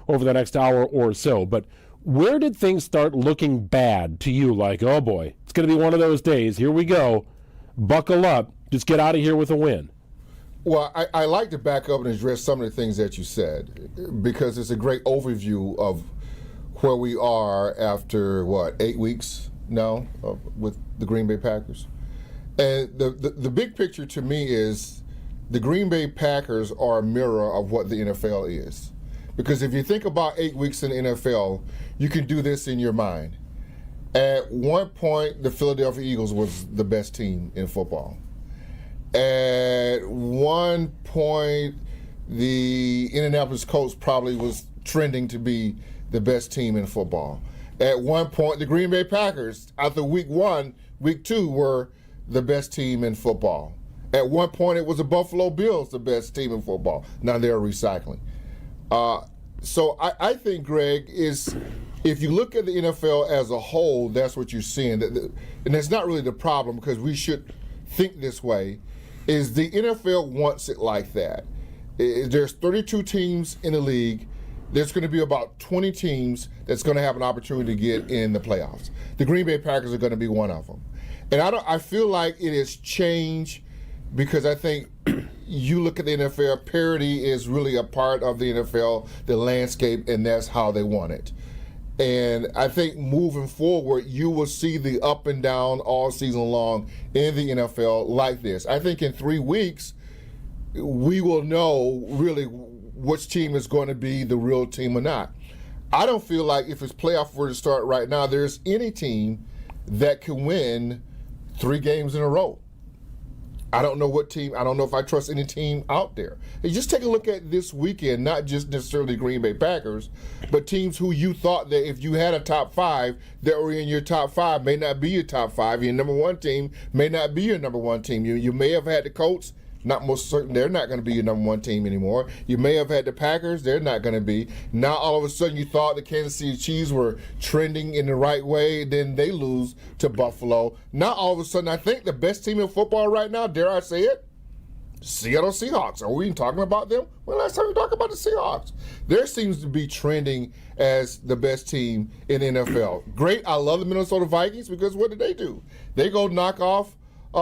over the next hour or so. But where did things start looking bad to you? Like, oh boy, it's going to be one of those days. Here we go. Buckle up. Just get out of here with a win. Well, I like to back up and address some of the things that you said, because it's a great overview of where we are after, 8 weeks now with the Green Bay Packers. And the big picture to me is the Green Bay Packers are a mirror of what the NFL is. Because if you think about 8 weeks in the NFL, you can do this in your mind. At one point, the Philadelphia Eagles was the best team in football. At one point, the Indianapolis Colts probably was trending to be the best team in football. At one point, the Green Bay Packers, after week 1, week 2, were the best team in football. At one point, it was the Buffalo Bills, the best team in football. Now they're recycling. So I think, Greg, if you look at the NFL as a whole, that's what you're seeing. And that's not really the problem, because we should think this way, is the NFL wants it like that. There's 32 teams in the league. There's going to be about 20 teams that's going to have an opportunity to get in the playoffs. The Green Bay Packers are going to be one of them. And I feel like it has changed, because I think you look at the NFL, parity is really a part of the NFL, the landscape, and that's how they want it. And I think moving forward, you will see the up and down all season long in the NFL like this. I think in 3 weeks, we will know really which team is going to be the real team or not. I don't feel like if it's playoff were to start right now, there's any team that can win 3 games in a row. I don't know what team. I don't know if I trust any team out there. And just take a look at this weekend, not just necessarily Green Bay Packers, but teams who you thought that if you had a top 5 that were in your top 5 may not be your top 5. Your number 1 team may not be your number 1 team. You may have had the Colts. Not most certain they're not going to be your number 1 team anymore. You may have had the Packers. They're not going to be. Now all of a sudden you thought the Kansas City Chiefs were trending in the right way. Then they lose to Buffalo. Now all of a sudden I think the best team in football right now, dare I say it, Seattle Seahawks. Are we even talking about them? When last time we talked about the Seahawks? There seems to be trending as the best team in the NFL. Great. I love the Minnesota Vikings, because what did they do? They go knock off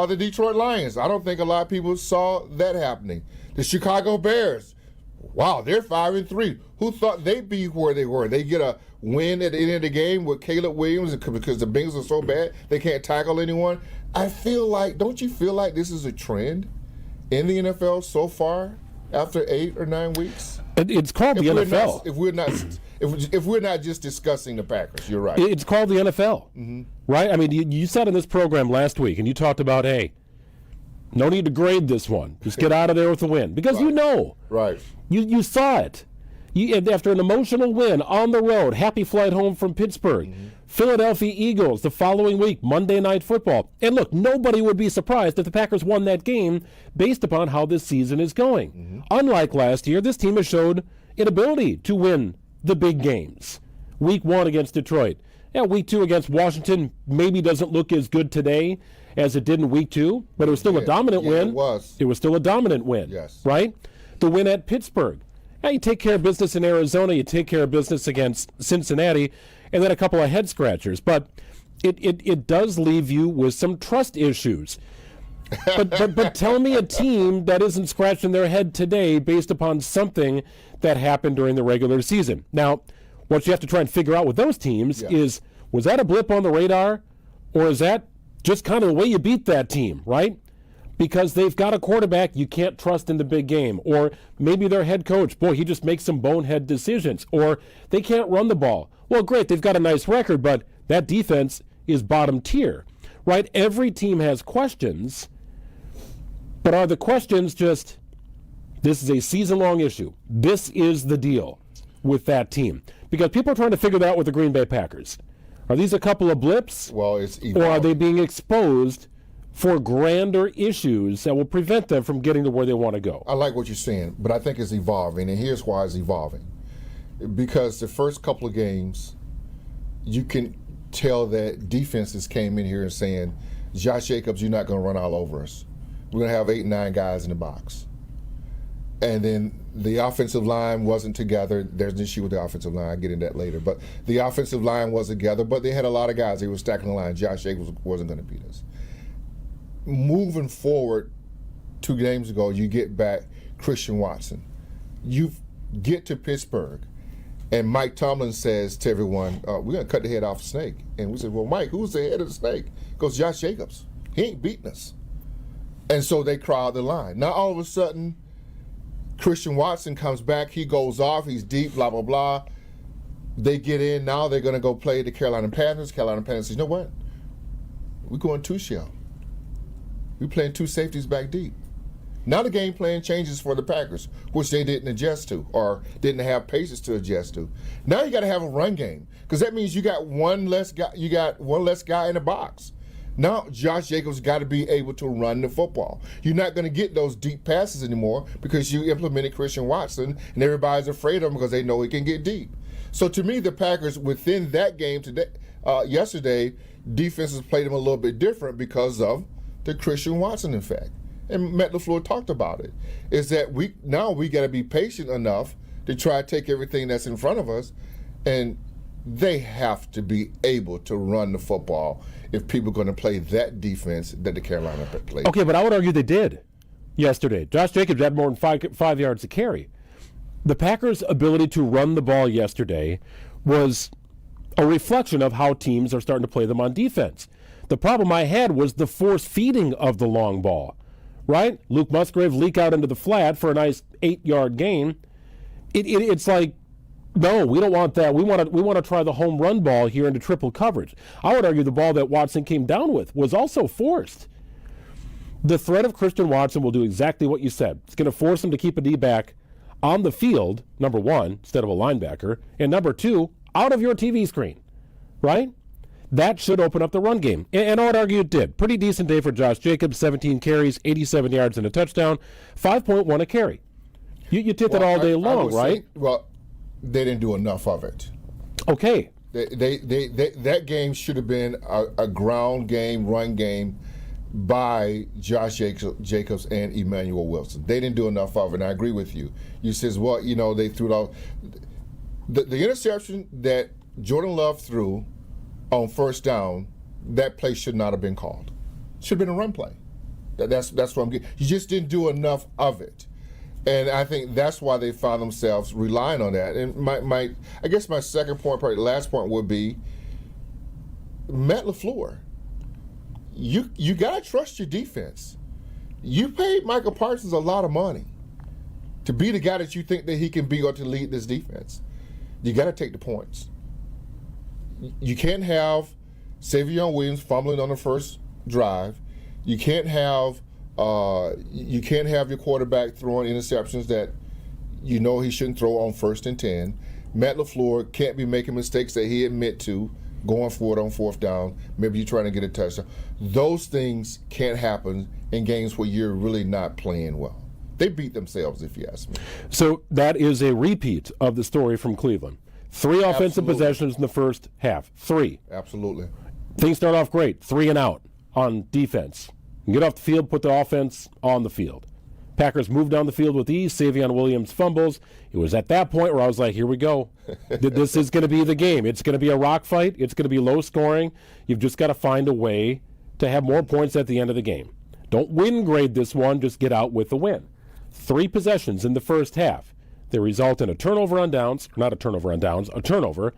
the Detroit Lions. I don't think a lot of people saw that happening. The Chicago Bears, wow, they're 5-3. Who thought they'd be where they were? They get a win at the end of the game with Caleb Williams because the Bengals are so bad they can't tackle anyone. I feel like, don't you feel like this is a trend in the NFL so far after 8 or 9 weeks? It's called the NFL. If we're not just discussing the Packers, you're right. It's called the NFL, right? I mean, you said in this program last week, and you talked about, hey, no need to grade this one. Just get out of there with a win. Because you know. Right. You saw it. After an emotional win on the road, happy flight home from Pittsburgh, Philadelphia Eagles the following week, Monday Night Football. And look, nobody would be surprised if the Packers won that game based upon how this season is going. Unlike last year, this team has showed an ability to win the big games. Week 1 against Detroit. Week 2 against Washington maybe doesn't look as good today as it did in week 2, but it was still a dominant win. It was still a dominant win. Yes. Right? The win at Pittsburgh. You take care of business in Arizona, you take care of business against Cincinnati, and then a couple of head scratchers. But it does leave you with some trust issues. But tell me a team that isn't scratching their head today based upon something that happened during the regular season. Now, what you have to try and figure out with those teams is, was that a blip on the radar, or is that just kind of the way you beat that team, right? Because they've got a quarterback you can't trust in the big game, or maybe their head coach, boy, he just makes some bonehead decisions, or they can't run the ball. Well, great, they've got a nice record, but that defense is bottom tier, right? Every team has questions. But are the questions just, this is a season-long issue, this is the deal with that team? Because people are trying to figure that out with the Green Bay Packers. Are these a couple of blips? Well, it's evolving. Or are they being exposed for grander issues that will prevent them from getting to where they want to go? I like what you're saying, but I think it's evolving, and here's why it's evolving. Because the first couple of games, you can tell that defenses came in here and saying, Josh Jacobs, you're not going to run all over us. We're going to have 8, 9 guys in the box. And then the offensive line wasn't together. There's an issue with the offensive line. I'll get into that later. But the offensive line wasn't together, but they had a lot of guys. They were stacking the line. Josh Jacobs wasn't going to beat us. Moving forward, 2 games ago, you get back Christian Watson. You get to Pittsburgh, and Mike Tomlin says to everyone, we're going to cut the head off the snake. And we said, well, Mike, who's the head of the snake? He goes, Josh Jacobs. He ain't beating us. And so they crowd the line. Now, all of a sudden, Christian Watson comes back. He goes off. He's deep, blah, blah, blah. They get in. Now they're going to go play the Carolina Panthers. Carolina Panthers says, you know what? We're going 2-shell. We're playing 2 safeties back deep. Now the game plan changes for the Packers, which they didn't adjust to or didn't have patience to adjust to. Now you got to have a run game because that means you got one less guy. You got one less guy in the box. Now Josh Jacobs got to be able to run the football. You're not going to get those deep passes anymore because you implemented Christian Watson, and everybody's afraid of him because they know he can get deep. So to me, the Packers within that game today, yesterday, defenses played them a little bit different because of the Christian Watson effect. And Matt LaFleur talked about it, is that we got to be patient enough to try to take everything that's in front of us, and they have to be able to run the football if people are going to play that defense that the Carolina played. Okay, but I would argue they did yesterday. Josh Jacobs had more than 5 yards to carry. The Packers' ability to run the ball yesterday was a reflection of how teams are starting to play them on defense. The problem I had was the force feeding of the long ball. Right? Luke Musgrave leak out into the flat for a nice 8-yard gain. It's like, no, we don't want that. We want to try the home run ball here into triple coverage. I would argue the ball that Watson came down with was also forced. The threat of Christian Watson will do exactly what you said. It's going to force him to keep a D-back on the field, number 1, instead of a linebacker, and number 2, out of your TV screen. Right? That should open up the run game. And I would argue it did. Pretty decent day for Josh Jacobs, 17 carries, 87 yards and a touchdown, 5.1 a carry. You tipped it all day long, right? They didn't do enough of it. Okay. That game should have been a ground game, run game by Josh Jacobs and Emmanuel Wilson. They didn't do enough of it, and I agree with you. You says, well, they threw it all. The interception that Jordan Love threw on first down, that play should not have been called. Should have been a run play. That's what I'm getting. You just didn't do enough of it. And I think that's why they found themselves relying on that. And I guess my second point, probably the last point, would be Matt LaFleur. You got to trust your defense. You paid Michael Parsons a lot of money to be the guy that you think that he can be or to lead this defense. You got to take the points. You can't have Savion Williams fumbling on the first drive. You can't have your quarterback throwing interceptions that you know he shouldn't throw on 1st and 10. Matt LaFleur can't be making mistakes that he admit to, going for it on 4th down. Maybe you're trying to get a touchdown. Those things can't happen in games where you're really not playing well. They beat themselves, if you ask me. So that is a repeat of the story from Cleveland. 3 offensive possessions in the first half. 3. Absolutely. Things start off great. 3 and out on defense. Get off the field, put the offense on the field. Packers moved down the field with ease. Savion Williams fumbles. It was at that point where I was like, here we go. This is going to be the game. It's going to be a rock fight. It's going to be low scoring. You've just got to find a way to have more points at the end of the game. Don't win grade this one. Just get out with the win. 3 possessions in the first half. They result in a turnover on downs, not a turnover on downs, a turnover,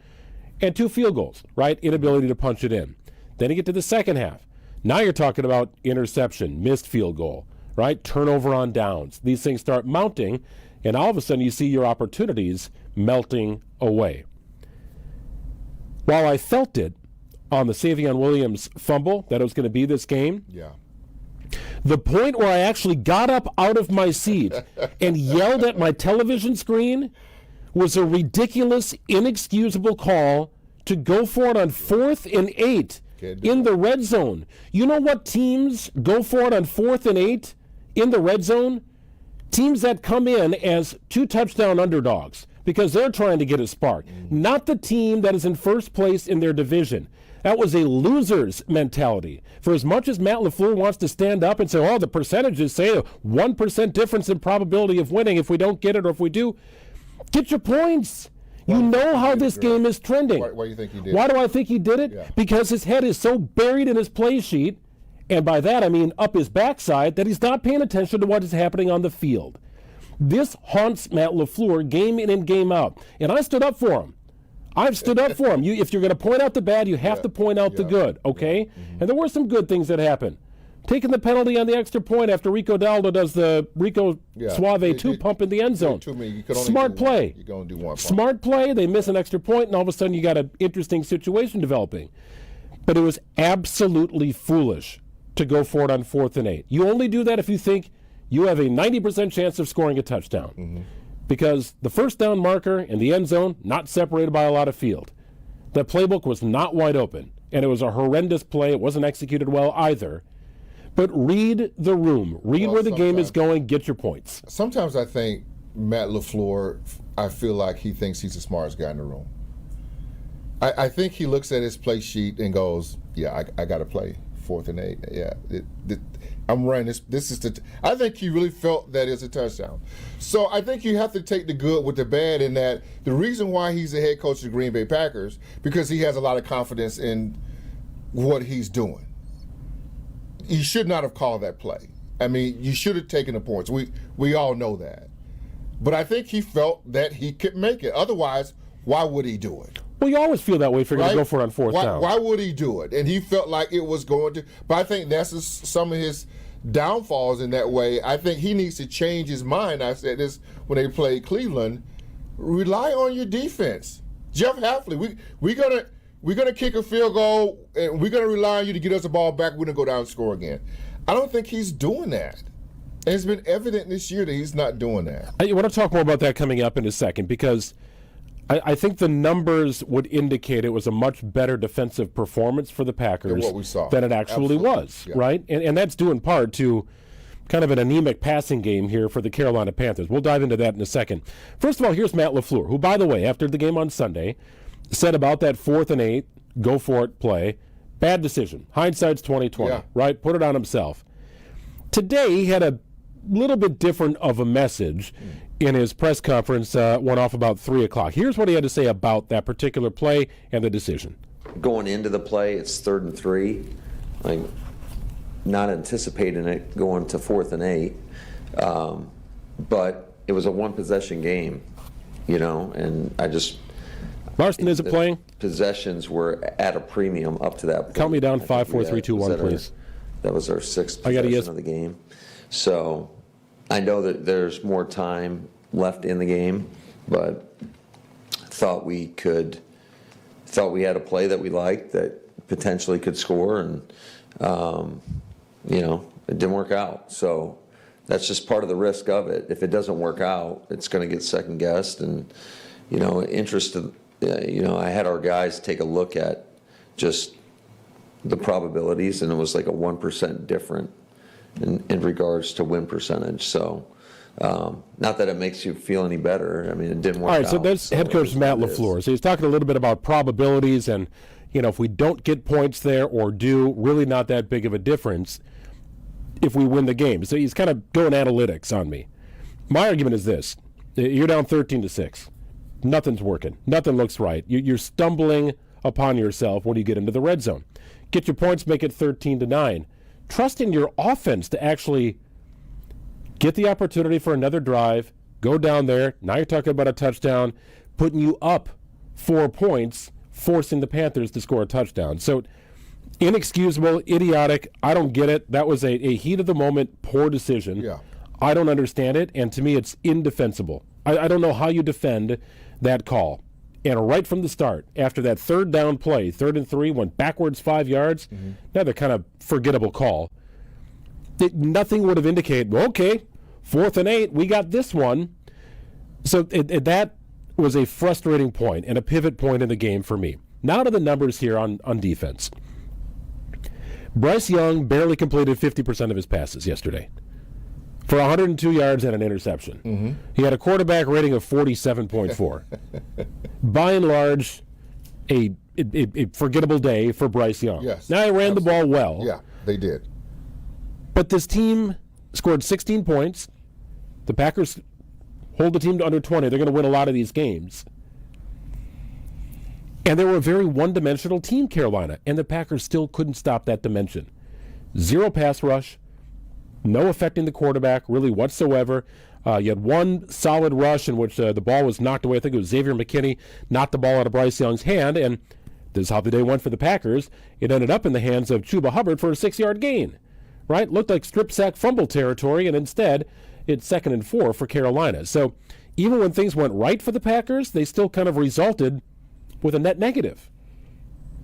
and 2 field goals, right? Inability to punch it in. Then you get to the second half. Now you're talking about interception, missed field goal, right? Turnover on downs. These things start mounting, and all of a sudden you see your opportunities melting away. While I felt it on the Savion Williams fumble that it was going to be this game, the point where I actually got up out of my seat and yelled at my television screen was a ridiculous, inexcusable call to go for it on 4th and 8 in the red zone. You know what teams go for it on 4th and 8 in the red zone? Teams that come in as 2 touchdown underdogs because they're trying to get a spark. Not the team that is in first place in their division. That was a loser's mentality. For as much as Matt LaFleur wants to stand up and say, oh, the percentages say a 1% difference in probability of winning if we don't get it, or if we do, get your points. You know how this game is trending. Why do you think he did? Why do I think he did it? Yeah. Because his head is so buried in his play sheet, and by that I mean up his backside, that he's not paying attention to what is happening on the field. This haunts Matt LaFleur game in and game out. And I stood up for him. I've stood up for him. If you're going to point out the bad, you have to point out the good, okay? Mm-hmm. And there were some good things that happened. Taking the penalty on the extra point after Rico Daldo does the Rico Suave 2 pump in the end zone. Smart play. You can only do one pump. Smart play. They miss an extra point, and all of a sudden you got an interesting situation developing. But it was absolutely foolish to go for it on 4th and 8. You only do that if you think you have a 90% chance of scoring a touchdown. Mm-hmm. Because the first down marker in the end zone, not separated by a lot of field. The playbook was not wide open, and it was a horrendous play. It wasn't executed well either. But read the room. Read where the game is going. Get your points. Sometimes I think Matt LaFleur, I feel like he thinks he's the smartest guy in the room. I think he looks at his play sheet and goes, yeah, I got to play 4th and 8. Yeah, I'm running this. This is I think he really felt that it's a touchdown. So I think you have to take the good with the bad in that the reason why he's the head coach of the Green Bay Packers, because he has a lot of confidence in what he's doing. He should not have called that play. I mean, you should have taken the points. We all know that. But I think he felt that he could make it. Otherwise, why would he do it? Well, you always feel that way if you're going to go for it on 4th down. Why would he do it? And he felt like it was going to. But I think that's some of his downfalls in that way. I think he needs to change his mind. I said this when they played Cleveland. Rely on your defense. Jeff Hafley, we're gonna kick a field goal, and we're gonna rely on you to get us the ball back. We're gonna go down and score again. I don't think he's doing that. And it's been evident this year that he's not doing that. I want to talk more about that coming up in a second, because I think the numbers would indicate it was a much better defensive performance for the Packers than what we saw. Than it actually was, right? And that's due in part to kind of an anemic passing game here for the Carolina Panthers. We'll dive into that in a second. First of all, here's Matt LaFleur, who, by the way, after the game on Sunday, said about that 4th and 8, go for it play, bad decision. Hindsight's 20/20, right? Put it on himself. Today, he had a little bit different of a message in his press conference, went off about 3 o'clock. Here's what he had to say about that particular play and the decision. Going into the play, it's 3rd and 3. Like, not anticipating it going to 4th and 8. But it was a one-possession game, and I just... Marston, is it playing? Possessions were at a premium up to that point. Count me down, 5, 4, 3, 2, 1, please. That was our 6th possession of the game. So I know that there's more time left in the game, but thought we had a play that we liked that potentially could score, and it didn't work out. So that's just part of the risk of it. If it doesn't work out, it's going to get second guessed, and interested. I had our guys take a look at just the probabilities, and it was like a 1% different in regards to win percentage. So, not that it makes you feel any better. I mean, it didn't work out. All right, so that's head coach Matt LaFleur. So he's talking a little bit about probabilities, and if we don't get points there or do, really not that big of a difference if we win the game. So he's kind of going analytics on me. My argument is this: you're down 13-6. Nothing's working. Nothing looks right. You're stumbling upon yourself when you get into the red zone. Get your points, make it 13-9. Trust in your offense to actually get the opportunity for another drive, go down there. Now you're talking about a touchdown, putting you up 4 points, forcing the Panthers to score a touchdown. So inexcusable, idiotic. I don't get it. That was a heat of the moment, poor decision. Yeah. I don't understand it, and to me it's indefensible. I don't know how you defend that call. And right from the start, after that 3rd down play, 3rd and 3, went backwards 5 yards, another kind of forgettable call. Nothing would have indicated, okay, 4th and 8, we got this one. So that was a frustrating point and a pivot point in the game for me. Now to the numbers here on defense. Bryce Young barely completed 50% of his passes yesterday for 102 yards and an interception. He had a quarterback rating of 47.4. By and large, a a forgettable day for Bryce Young. Yes. Now, he ran the ball well. Yeah, they did. But this team scored 16 points. The Packers hold the team to under 20. They're going to win a lot of these games. And they were a very one-dimensional team, Carolina, and the Packers still couldn't stop that dimension. 0 pass rush, no affecting the quarterback really whatsoever. You had one solid rush in which the ball was knocked away. I think it was Xavier McKinney knocked the ball out of Bryce Young's hand, and this is how the day went for the Packers. It ended up in the hands of Chuba Hubbard for a 6-yard gain. Right? Looked like strip sack fumble territory, and instead it's 2nd and 4 for Carolina. So even when things went right for the Packers, they still kind of resulted with a net negative.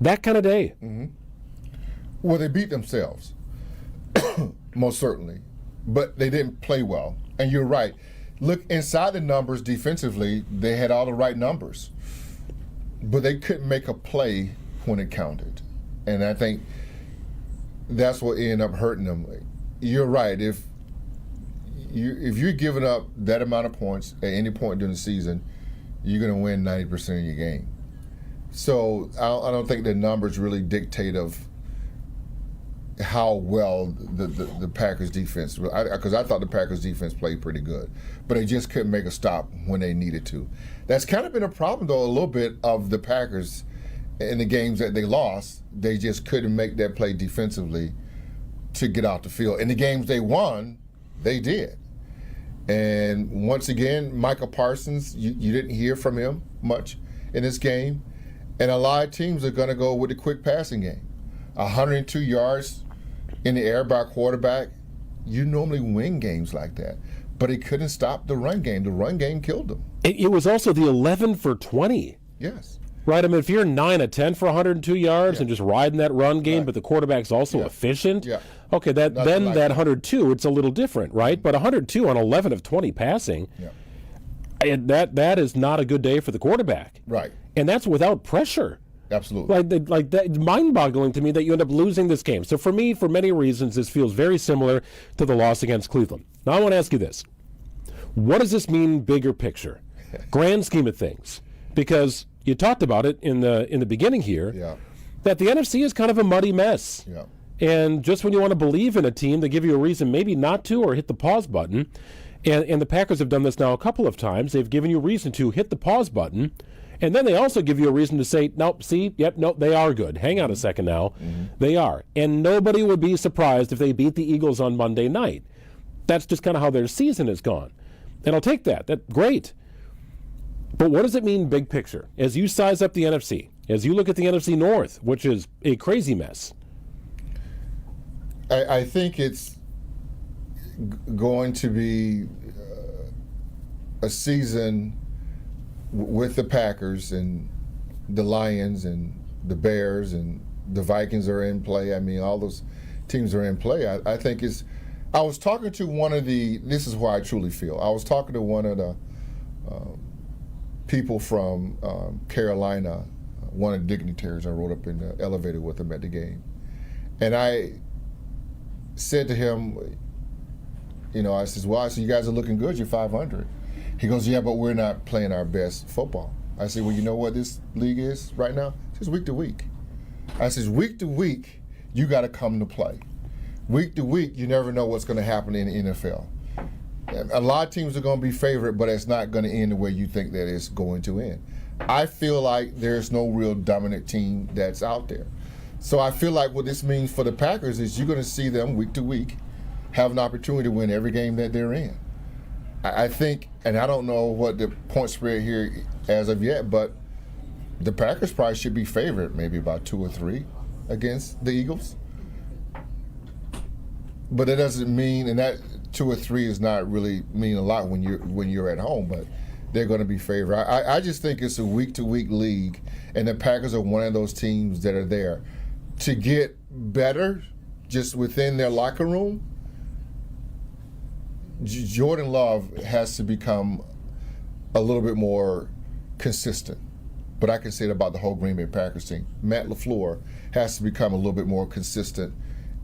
That kind of day. Mm-hmm. Well, they beat themselves, most certainly, but they didn't play well. And you're right. Look, inside the numbers defensively, they had all the right numbers, but they couldn't make a play when it counted. And I think that's what ended up hurting them. You're right. If you're giving up that amount of points at any point during the season, you're going to win 90% of your game. So I don't think the numbers really dictate of how well the Packers defense, because I thought the Packers defense played pretty good, but they just couldn't make a stop when they needed to. That's kind of been a problem, though, a little bit of the Packers in the games that they lost. They just couldn't make that play defensively to get out the field. In the games they won, they did. And once again, Micah Parsons, you didn't hear from him much in this game. And a lot of teams are going to go with the quick passing game. 102 yards in the air by a quarterback, you normally win games like that. But he couldn't stop the run game. The run game killed them. It was also the 11 for 20. Yes. Right? I mean, if you're 9 of 10 for 102 yards and just riding that run game, Right. but the quarterback's also efficient, okay, Nothing then like that that. 102, it's a little different, right? But 102 on 11 of 20 passing, and that is not a good day for the quarterback. Right. And that's without pressure. Absolutely. Like that, mind-boggling to me that you end up losing this game. So for me, for many reasons, this feels very similar to the loss against Cleveland. Now I want to ask you this. What does this mean bigger picture? Grand scheme of things. Because you talked about it in the beginning here, that the NFC is kind of a muddy mess. Yeah. And just when you want to believe in a team, they give you a reason maybe not to or hit the pause button. And the Packers have done this now a couple of times. They've given you reason to hit the pause button. And then they also give you a reason to say, nope, see, yep, nope, they are good. Hang on a second now. Mm-hmm. They are. And nobody would be surprised if they beat the Eagles on Monday night. That's just kind of how their season has gone. And I'll take that. That's great. But what does it mean big picture? As you size up the NFC, as you look at the NFC North, which is a crazy mess. I think it's going to be a season with the Packers and the Lions and the Bears and the Vikings are in play. I mean, all those teams are in play. I think it's. I was talking to one of the. This is why I truly feel. I was talking to one of the people from Carolina, one of the dignitaries. I rode up in the elevator with him at the game, and I said to him, I said, you guys are looking good. You're 500. He goes, yeah, but we're not playing our best football. I said, well, you know what this league is right now? It's week to week. I said, week to week, you got to come to play. Week to week, you never know what's going to happen in the NFL. A lot of teams are going to be favored, but it's not going to end the way you think that it's going to end. I feel like there's no real dominant team that's out there. So I feel like what this means for the Packers is you're going to see them week to week have an opportunity to win every game that they're in. I think, and I don't know what the point spread here as of yet, but the Packers probably should be favored maybe by 2 or 3 against the Eagles. But it doesn't mean, and that 2 or 3 is not really mean a lot when you're at home, but they're going to be favored. I just think it's a week-to-week league, and the Packers are one of those teams that are there. To get better just within their locker room, Jordan Love has to become a little bit more consistent. But I can say it about the whole Green Bay Packers team. Matt LaFleur has to become a little bit more consistent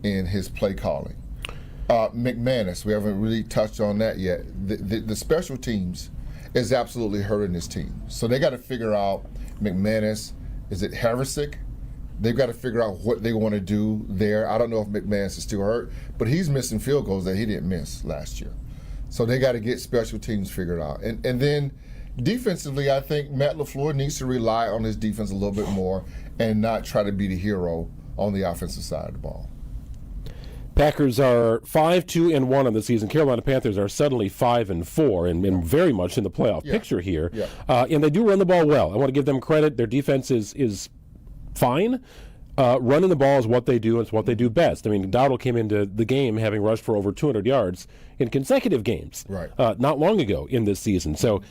in his play calling. McManus, we haven't really touched on that yet. The special teams is absolutely hurting this team. So they got to figure out McManus Is it Havlicek? They've got to figure out what they want to do there. I don't know if McManus is still hurt, but he's missing field goals that he didn't miss last year. So they got to get special teams figured out. And then defensively, I think Matt LaFleur needs to rely on his defense a little bit more and not try to be the hero on the offensive side of the ball. Packers are 5-2-1 on the season. Carolina Panthers are suddenly 5-4 and very much in the playoff picture here. Yeah. And they do run the ball well. I want to give them credit. Their defense is fine. Running the ball is what they do. It's what they do best. I mean, Dowdle came into the game having rushed for over 200 yards in consecutive games not long ago in this season. So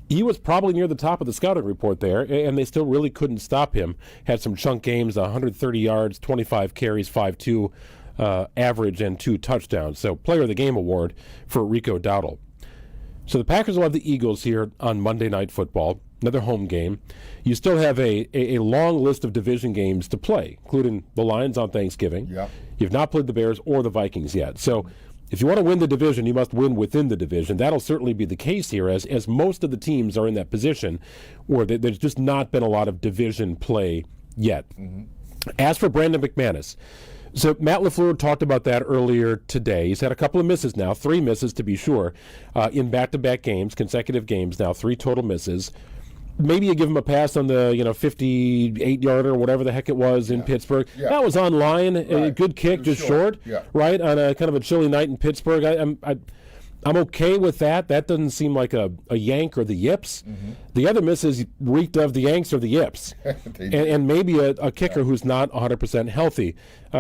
he was probably near the top of the scouting report there, and they still really couldn't stop him. Had some chunk games, 130 yards, 25 carries, 5.2 average, and 2 touchdowns. So Player of the Game award for Rico Dowdle. So the Packers will have the Eagles here on Monday Night Football, another home game. You still have a long list of division games to play, including the Lions on Thanksgiving. Yep. You've not played the Bears or the Vikings yet. So if you want to win the division, you must win within the division. That'll certainly be the case here, as most of the teams are in that position where there's just not been a lot of division play yet. Mm-hmm. As for Brandon McManus, so Matt LaFleur talked about that earlier today. He's had a couple of misses now, 3 misses to be sure, in back-to-back games, consecutive games now, 3 total misses. Maybe you give him a pass on the 58-yarder or whatever the heck it was in Pittsburgh. Yeah. That was on line, a good kick, just short, right, on a kind of a chilly night in Pittsburgh. I'm okay with that. That doesn't seem like a yank or the yips. Mm-hmm. The other misses reeked of the yanks or the yips, and maybe a kicker who's not 100% healthy.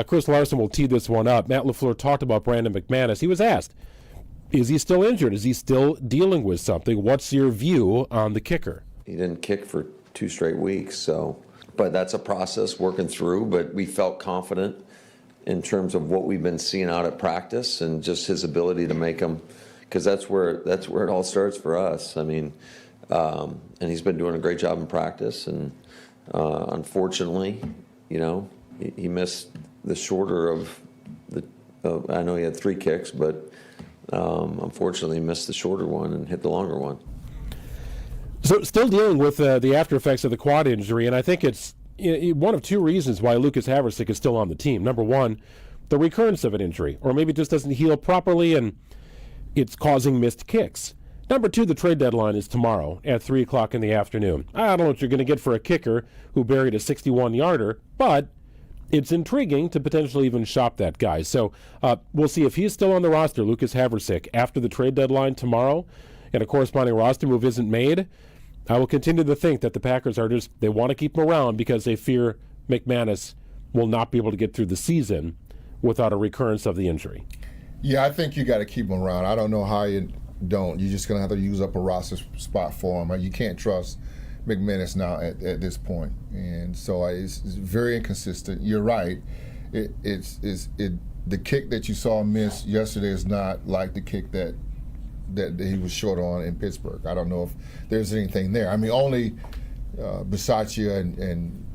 Chris Larson will tee this one up. Matt LaFleur talked about Brandon McManus. He was asked, is he still injured? Is he still dealing with something? What's your view on the kicker? He didn't kick for 2 straight weeks, but that's a process working through. But we felt confident in terms of what we've been seeing out at practice and just his ability to make them, because that's where it all starts for us. I mean, and he's been doing a great job in practice, and unfortunately, he missed the shorter of the. I know he had 3 kicks, but unfortunately, he missed the shorter one and hit the longer one. So still dealing with the after effects of the quad injury, and I think it's one of 2 reasons why Lucas Havlicek is still on the team. Number one, the recurrence of an injury, or maybe it just doesn't heal properly and it's causing missed kicks. Number 2, the trade deadline is tomorrow at 3 o'clock in the afternoon. I don't know what you're going to get for a kicker who buried a 61-yarder, but it's intriguing to potentially even shop that guy. So we'll see if he's still on the roster, Lucas Havlicek, after the trade deadline tomorrow, and a corresponding roster move isn't made. I will continue to think that the Packers they want to keep him around because they fear McManus will not be able to get through the season without a recurrence of the injury. Yeah, I think you got to keep him around. I don't know how you don't. You're just going to have to use up a roster spot for him. You can't trust McManus now at this point. And so it's very inconsistent. You're right. The kick that you saw miss yesterday is not like the kick that he was short on in Pittsburgh. I don't know if there's anything there. I mean, only Bisaccia and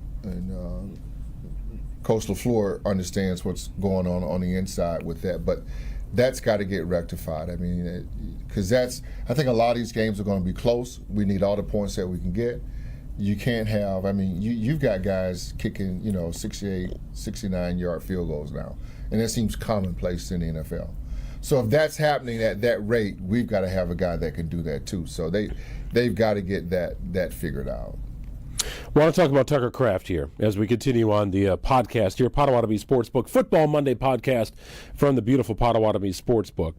Coach LaFleur understands what's going on the inside with that, but that's got to get rectified. I mean, because I think a lot of these games are going to be close. We need all the points that we can get. You can't have, you've got guys kicking, 68, 69-yard field goals now, and that seems commonplace in the NFL. So if that's happening at that rate, we've got to have a guy that can do that too. So they've got to get that figured out. I want to talk about Tucker Kraft here as we continue on the podcast here, Potawatomi Sportsbook Football Monday podcast from the beautiful Potawatomi Sportsbook.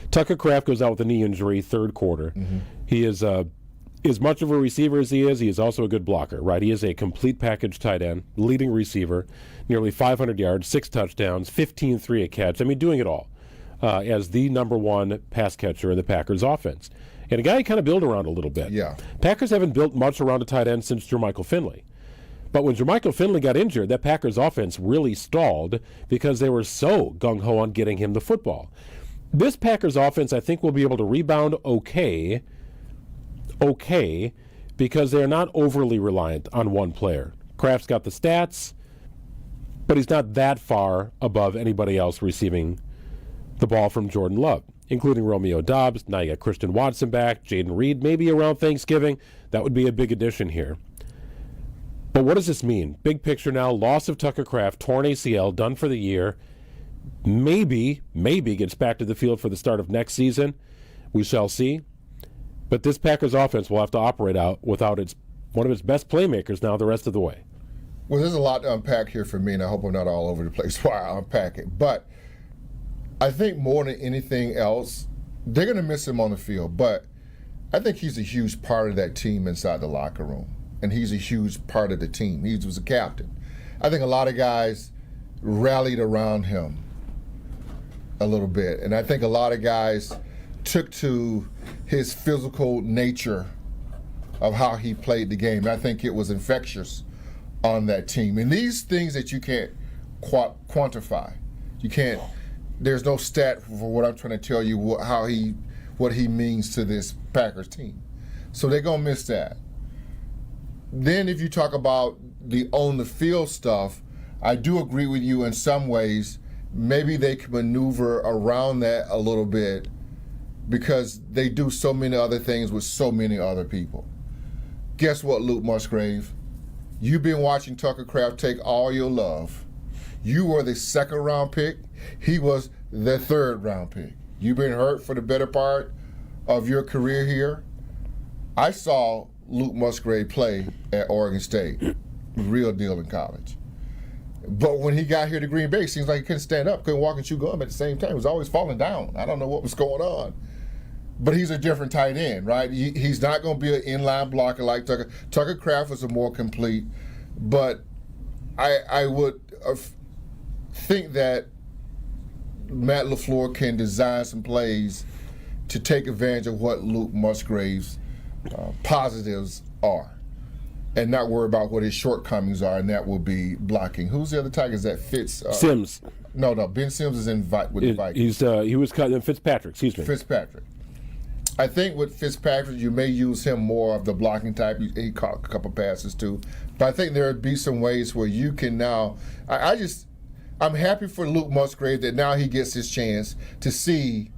Tucker Kraft goes out with a knee injury, 3rd quarter. Mm-hmm. He is as much of a receiver as he is also a good blocker, right? He is a complete package tight end, leading receiver, nearly 500 yards, 6 touchdowns, 15-3 a catch. Doing it all. As the number 1 pass catcher in the Packers offense. And a guy you kind of build around a little bit. Yeah. Packers haven't built much around a tight end since Jermichael Finley. But when Jermichael Finley got injured, that Packers offense really stalled because they were so gung-ho on getting him the football. This Packers offense, I think, will be able to rebound okay, because they're not overly reliant on one player. Kraft's got the stats, but he's not that far above anybody else receiving the ball from Jordan Love, including Romeo Doubs. Now you got Christian Watson back, Jaden Reed maybe around Thanksgiving. That would be a big addition here. But what does this mean? Big picture now, loss of Tucker Kraft, torn ACL, done for the year. Maybe gets back to the field for the start of next season. We shall see. But this Packers offense will have to operate out without one of its best playmakers now the rest of the way. Well, there's a lot to unpack here for me, and I hope I'm not all over the place while I unpack it. But I think more than anything else, they're going to miss him on the field. But I think he's a huge part of that team inside the locker room. And he's a huge part of the team. He was a captain. I think a lot of guys rallied around him a little bit. And I think a lot of guys took to his physical nature of how he played the game. I think it was infectious on that team. And these things that you can't quantify. There's no stat for what I'm trying to tell you, what he means to this Packers team. So they're going to miss that. Then if you talk about the on-the-field stuff, I do agree with you in some ways. Maybe they can maneuver around that a little bit because they do so many other things with so many other people. Guess what, Luke Musgrave? You've been watching Tucker Kraft take all your love. You were the second-round pick. He was the third-round pick. You've been hurt for the better part of your career here. I saw Luke Musgrave play at Oregon State, real deal in college. But when he got here to Green Bay, it seems like he couldn't stand up, couldn't walk and chew gum at the same time. He was always falling down. I don't know what was going on. But he's a different tight end, right? He's not going to be an inline blocker like Tucker. Tucker Kraft was a more complete. But I would think that Matt LaFleur can design some plays to take advantage of what Luke Musgrave's positives are and not worry about what his shortcomings are, and that will be blocking. Who's the other Tigers that fits? Sims. No, Ben Sims is with the Vikings. He was cut in Fitzpatrick, excuse me. Fitzpatrick. I think with Fitzpatrick, you may use him more of the blocking type. He caught a couple passes too. But I think there would be some ways where you can now I'm happy for Luke Musgrave that now he gets his chance to see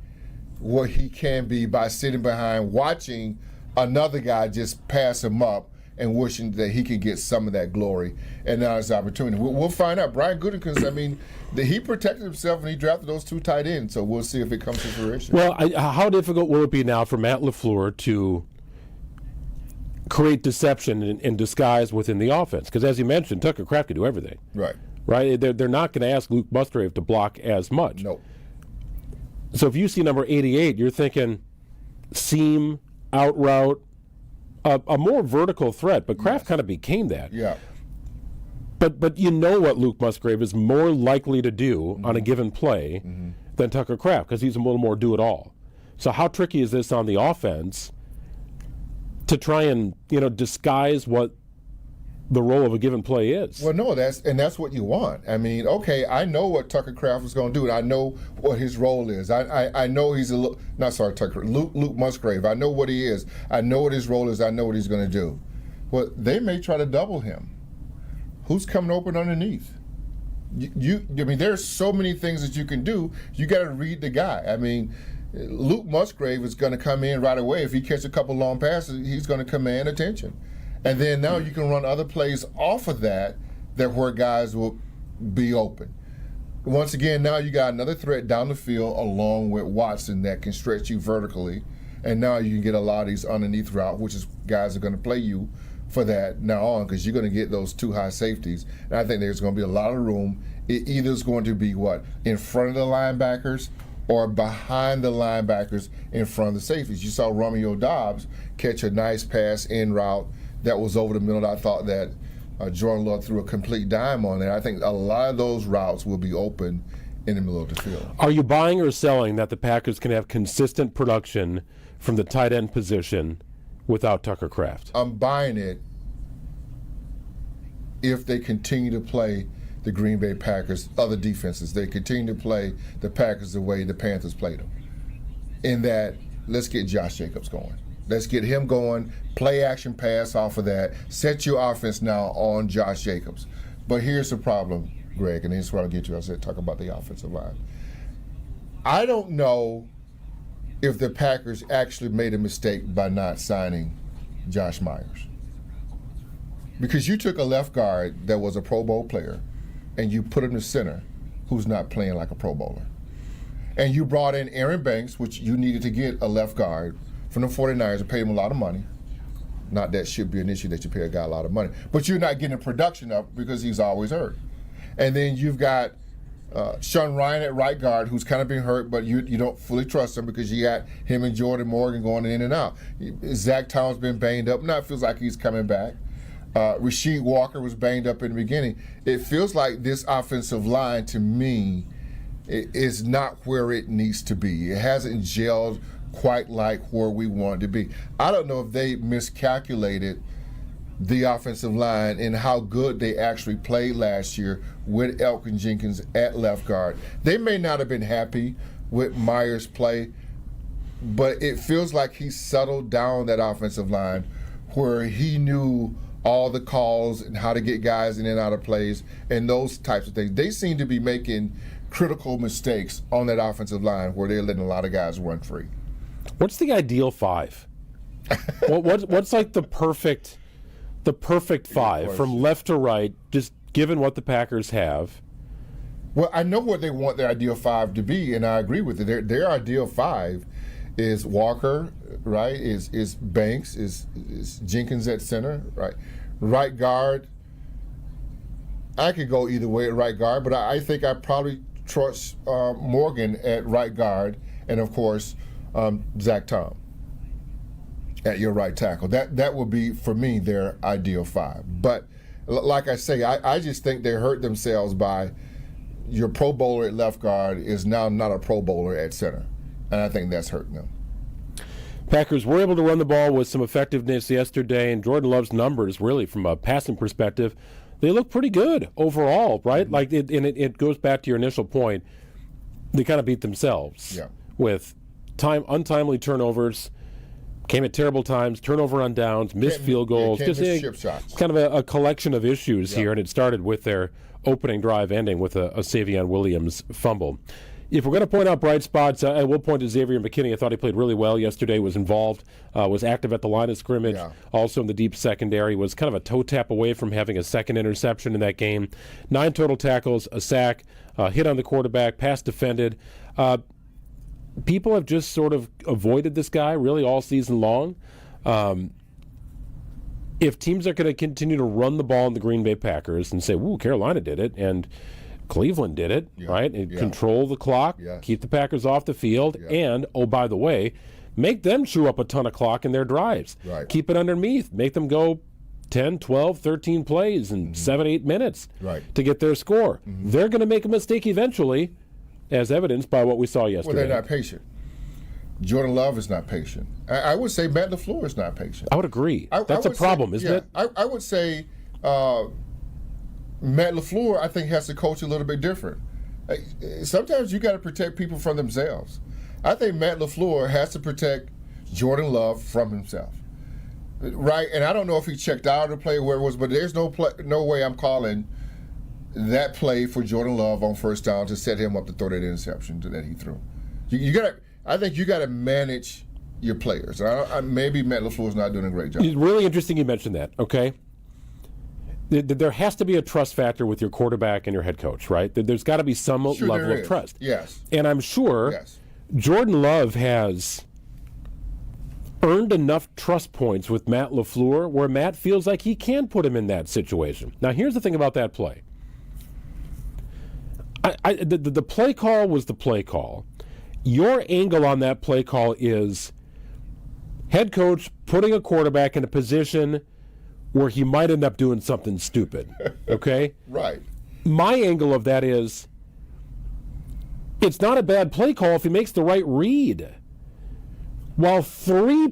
what he can be by sitting behind, watching another guy just pass him up and wishing that he could get some of that glory. And now it's opportunity. We'll find out. Brian Gutekunst, he protected himself when he drafted those two tight ends, so we'll see if it comes to fruition. Well, how difficult will it be now for Matt LaFleur to create deception and disguise within the offense? Because as you mentioned, Tucker Kraft can do everything. Right. Right? They're not going to ask Luke Musgrave to block as much. No. So if you see number 88, you're thinking seam, out route, a more vertical threat. But Kraft kind of became that. Yeah. But you know what Luke Musgrave is more likely to do on a given play than Tucker Kraft because he's a little more do-it-all. So how tricky is this on the offense to try and disguise what the role of a given play is? Well, no, that's what you want. Okay, I know what Tucker Kraft is going to do, and I know what his role is. I know he's Luke Musgrave. I know what he is. I know what his role is. I know what he's going to do. Well, they may try to double him. Who's coming open underneath? There's so many things that you can do. You got to read the guy. Luke Musgrave is going to come in right away. If he catches a couple long passes, he's going to command attention. And then now you can run other plays off of that where guys will be open. Once again, now you got another threat down the field along with Watson that can stretch you vertically. And now you can get a lot of these underneath route, which is guys are going to play you for that now on because you're going to get those two high safeties. And I think there's going to be a lot of room. It either is going to be in front of the linebackers or behind the linebackers in front of the safeties. You saw Romeo Doubs catch a nice pass in route that was over the middle. I thought that Jordan Love threw a complete dime on it. I think a lot of those routes will be open in the middle of the field. Are you buying or selling that the Packers can have consistent production from the tight end position without Tucker Kraft? I'm buying it if they continue to play the Green Bay Packers, other defenses. They continue to play the Packers the way the Panthers played them. In that, let's get Josh Jacobs going. Let's get him going, play action pass off of that, set your offense now on Josh Jacobs. But here's the problem, Greg, and this is what I'll get to. I said talk about the offensive line. I don't know if the Packers actually made a mistake by not signing Josh Myers. Because you took a left guard that was a Pro Bowl player and you put him to center who's not playing like a Pro Bowler. And you brought in Aaron Banks, which you needed to get a left guard from the 49ers and pay him a lot of money. Not that should be an issue that you pay a guy a lot of money. But you're not getting the production up because he's always hurt. And then you've got Sean Ryan at right guard, who's kind of been hurt, but you don't fully trust him because you got him and Jordan Morgan going in and out. Zach Tom's been banged up. Now it feels like he's coming back. Rasheed Walker was banged up in the beginning. It feels like this offensive line, to me, is not where it needs to be. It hasn't gelled quite like where we want it to be. I don't know if they miscalculated the offensive line and how good they actually played last year with Elkin Jenkins at left guard. They may not have been happy with Myers' play, but it feels like he settled down that offensive line where he knew all the calls and how to get guys in and out of plays and those types of things. They seem to be making critical mistakes on that offensive line where they're letting a lot of guys run free. What's the ideal five? What's like the perfect five from left to right, just given what the Packers have? Well, I know what they want their ideal five to be, and I agree with it. Their ideal five is Walker, right? Is Banks, is Jenkins at center, right? Right guard. I could go either way at right guard, but I think I probably trust Morgan at right guard, and of course Zach Tom at your right tackle. That would be, for me, their ideal five. But like I say, I just think they hurt themselves by your Pro Bowler at left guard is now not a Pro Bowler at center. And I think that's hurting them. Packers were able to run the ball with some effectiveness yesterday, and Jordan Love's numbers, really, from a passing perspective, they look pretty good overall, right? Like, it goes back to your initial point. They kind of beat themselves with untimely turnovers, came at terrible times, turnover on downs, missed field goals. Just chip shots. Kind of a collection of issues here, and it started with their opening drive ending with a Savion Williams fumble. If we're going to point out bright spots, I will point to Xavier McKinney. I thought he played really well yesterday, was involved, was active at the line of scrimmage, also in the deep secondary, was kind of a toe tap away from having a second interception in that game. 9 total tackles, a sack, hit on the quarterback, pass defended. People have just sort of avoided this guy really all season long. If teams are going to continue to run the ball in the Green Bay Packers and say, "Ooh, Carolina did it," and Cleveland did it, right? And control the clock, keep the Packers off the field, and, oh, by the way, make them chew up a ton of clock in their drives. Right. Keep it underneath. Make them go 10, 12, 13 plays in 7, 8 minutes to get their score. They're going to make a mistake eventually, as evidenced by what we saw yesterday. Well, they're not patient. Jordan Love is not patient. I would say Matt LaFleur is not patient. I would agree. That's a problem, isn't it? I would say Matt LaFleur, I think, has to coach a little bit different. Sometimes you got to protect people from themselves. I think Matt LaFleur has to protect Jordan Love from himself. Right? And I don't know if he checked out of the play where it was, but there's no way I'm calling that play for Jordan Love on first down to set him up to throw that interception that he threw. I think you got to manage your players. Maybe Matt LaFleur's not doing a great job. It's really interesting you mentioned that, okay? There has to be a trust factor with your quarterback and your head coach, right? There's got to be some level of trust. Yes. And I'm sure Jordan Love has earned enough trust points with Matt LaFleur where Matt feels like he can put him in that situation. Now, here's the thing about that play. The play call was the play call. Your angle on that play call is head coach putting a quarterback in a position where he might end up doing something stupid, okay? Right. My angle of that is it's not a bad play call if he makes the right read. While 3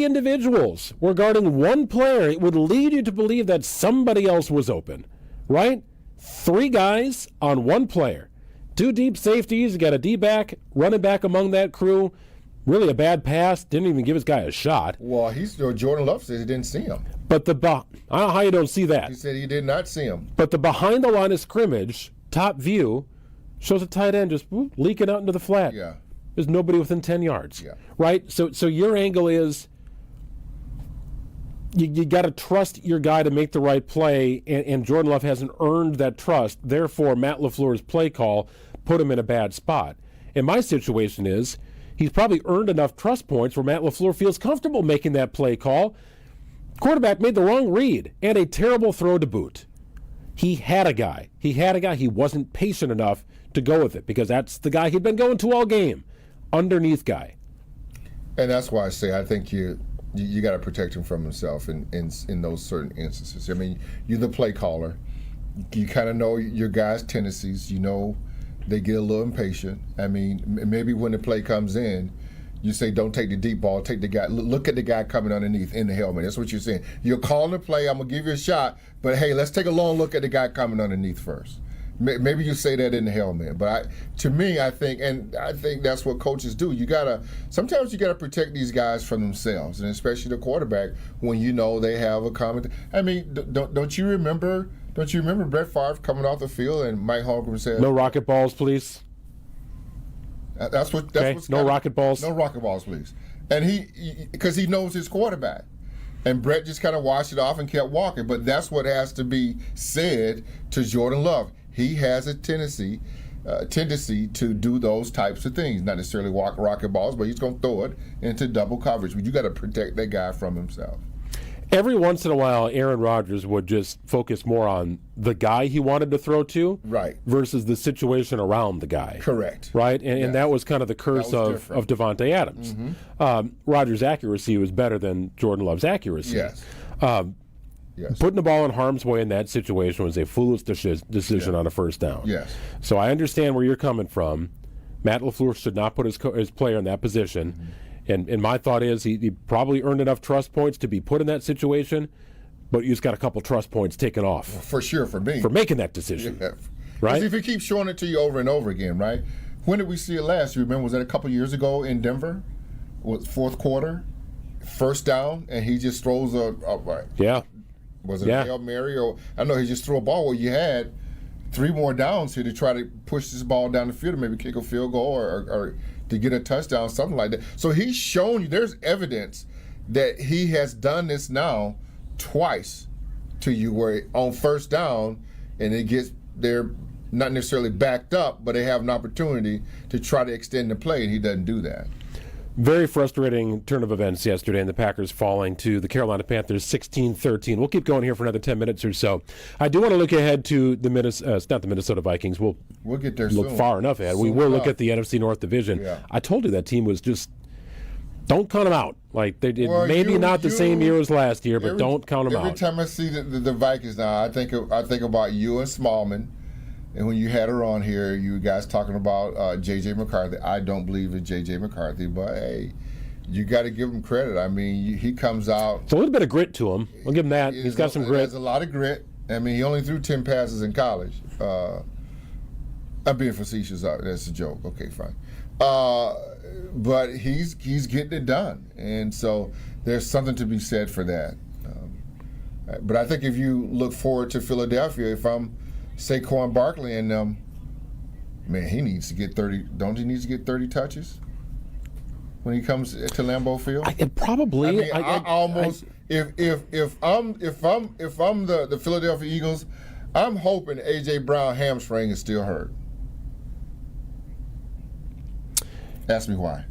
individuals were guarding one player, it would lead you to believe that somebody else was open, right? 3 guys on one player. 2 deep safeties, you got a D-back, running back among that crew. Really a bad pass, didn't even give his guy a shot. Well, Jordan Love said he didn't see him. But I don't know how you don't see that. He said he did not see him. But the behind the line of scrimmage, top view, shows a tight end just leaking out into the flat. Yeah. There's nobody within 10 yards. Yeah. Right? So your angle is you got to trust your guy to make the right play, and Jordan Love hasn't earned that trust. Therefore, Matt LaFleur's play call put him in a bad spot. And my situation is he's probably earned enough trust points where Matt LaFleur feels comfortable making that play call. Quarterback made the wrong read and a terrible throw to boot. He had a guy. He wasn't patient enough to go with it because that's the guy he'd been going to all game. Underneath guy. And that's why I say I think you got to protect him from himself in those certain instances. I mean, you're the play caller. You kind of know your guys' tendencies. You know they get a little impatient. I mean, maybe when the play comes in, you say, don't take the deep ball, take the guy. Look at the guy coming underneath in the helmet. That's what you're saying. You're calling the play, I'm going to give you a shot, but hey, let's take a long look at the guy coming underneath first. Maybe you say that in the helmet, but to me, I think that's what coaches do. Sometimes you gotta protect these guys from themselves, and especially the quarterback when you know they have a comment. I mean, don't you remember Brett Favre coming off the field and Mike Holmgren said, "No rocket balls, please." That's what's no rocket balls. No rocket balls, please. And because he knows his quarterback. And Brett just kind of washed it off and kept walking. But that's what has to be said to Jordan Love. He has a tendency to do those types of things. Not necessarily rocket balls, but he's going to throw it into double coverage. But you got to protect that guy from himself. Every once in a while, Aaron Rodgers would just focus more on the guy he wanted to throw to, right, versus the situation around the guy. Correct. Right, and that was kind of the curse of Devontae Adams. Mm-hmm. Rodgers' accuracy was better than Jordan Love's accuracy. Yes. Yes. Putting the ball in harm's way in that situation was a foolish decision on a first down. Yes. So I understand where you're coming from. Matt LaFleur should not put his player in that position. Mm-hmm. And my thought is he probably earned enough trust points to be put in that situation, but you just got a couple trust points taken off. For sure, for me. For making that decision. Yeah. Right? If he keeps showing it to you over and over again, right? When did we see it last? You remember, was that a couple years ago in Denver? Was fourth quarter, first down, and he just throws a yeah. Was it a Hail Mary? Or I know he just threw a ball where you had 3 more downs here to try to push this ball down the field and maybe kick a field goal or to get a touchdown, something like that. So he's shown you, there's evidence that he has done this now twice to you where on first down and they're not necessarily backed up, but they have an opportunity to try to extend the play, and he doesn't do that. Very frustrating turn of events yesterday, and the Packers falling to the Carolina Panthers 16-13. We'll keep going here for another 10 minutes or so. I do want to look ahead to not the Minnesota Vikings. We'll get there look soon. Far enough ahead. We will look at the NFC North division. Yeah. I told you that team was just, don't count them out. Like they did, maybe not the same year as last year, but don't count them out. Every time I see the Vikings now, I think about you and Smallman. And when you had her on here, you guys talking about J.J. McCarthy. I don't believe in J.J. McCarthy, but hey, you got to give him credit. I mean, he comes out. It's a little bit of grit to him. I'll give him that. He's got some grit. There's a lot of grit. I mean, he only threw 10 passes in college. I'm being facetious. That's a joke. Okay, fine. But he's getting it done. And so there's something to be said for that. But I think if you look forward to Philadelphia, if I'm Saquon Barkley and man, he needs to get 30. Don't he need to get 30 touches when he comes to Lambeau Field? Probably. I almost. If I'm the Philadelphia Eagles, I'm hoping AJ Brown hamstring is still hurt. Ask me why.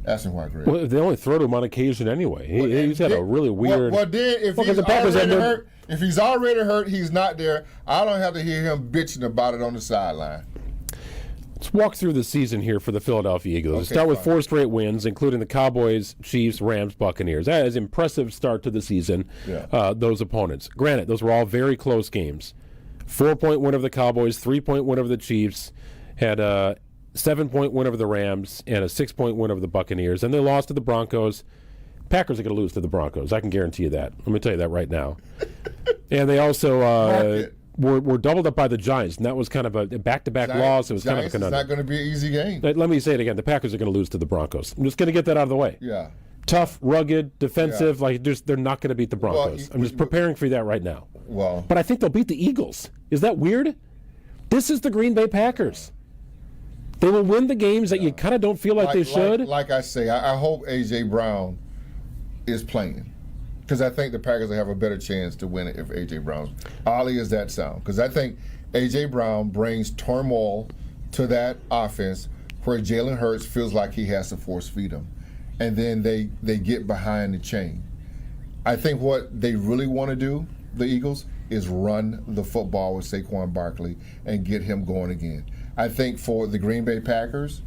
Ask me why, Greg. Well, they only throw to him on occasion anyway. He's had a really weird. Well, then if he's already hurt. If he's already hurt, he's not there. I don't have to hear him bitching about it on the sideline. Let's walk through the season here for the Philadelphia Eagles. Okay, Let's start with 4 straight wins, including the Cowboys, Chiefs, Rams, Buccaneers. That is an impressive start to the season, those opponents. Granted, those were all very close games. 4-point win over the Cowboys, 3-point win over the Chiefs, had a 7-point win over the Rams, and a 6-point win over the Buccaneers. And they lost to the Broncos. Packers are going to lose to the Broncos. I can guarantee you that. Let me tell you that right now. And they also were doubled up by the Giants, and that was kind of a back-to-back loss. It was kind of a conundrum. It's not going to be an easy game. Let me say it again. The Packers are going to lose to the Broncos. I'm just going to get that out of the way. Yeah. Tough, rugged, defensive. Like they're not going to beat the Broncos. I'm just preparing for that right now. Well, but I think they'll beat the Eagles. Is that weird? This is the Green Bay Packers. They will win the games that you kind of don't feel like they should. Like I say, I hope A.J. Brown is playing. Because I think the Packers will have a better chance to win it if A.J. Brown's. Oddly as that sound. Because I think A.J. Brown brings turmoil to that offense where Jalen Hurts feels like he has to force feed him. And then they get behind the chain. I think what they really want to do, the Eagles, is run the football with Saquon Barkley and get him going again. I think for the Green Bay Packers,